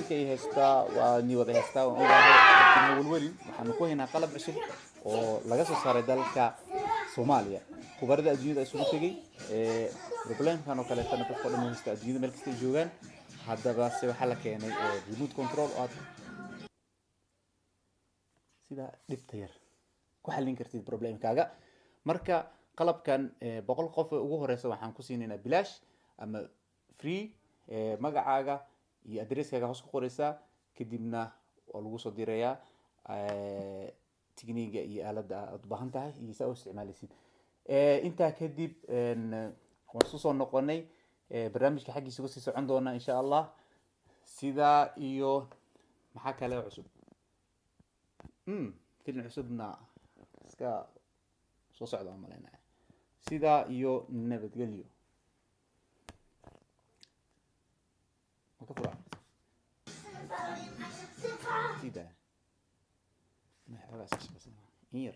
idinka ay haystaa waa ni wada haystaa oo aan walwalin waxaan ku haynaa qalab cusub oo laga soo saaray dalka Soomaaliya khubarada adduunyada isugu tagay problemkan oo kale tan dadka dhan haysta adduunyada meel kasta joogaan haddaba se waxa la keenay remote control oo sida dhibta yar ku xallin kartid problemkaaga marka qalabkan 100 qof ugu horeysa waxaan ku siinaynaa bilaash ama free magacaaga iyo addresskaaga hoos ku qoraysa kadibna waa lagu soo dirayaa tikniiga iyo aaladda aad u baahan tahay iyo sida u isticmaalaysid intaa kadib waan soo noqonay barnaamijka xaqiisa ku sii socon doona insha Allah sida iyo maxaa kale cusub film cusubna iska soo socda malayna sida iyo nabadgelyo مكفرة كده ما حاجة أساسية بس إير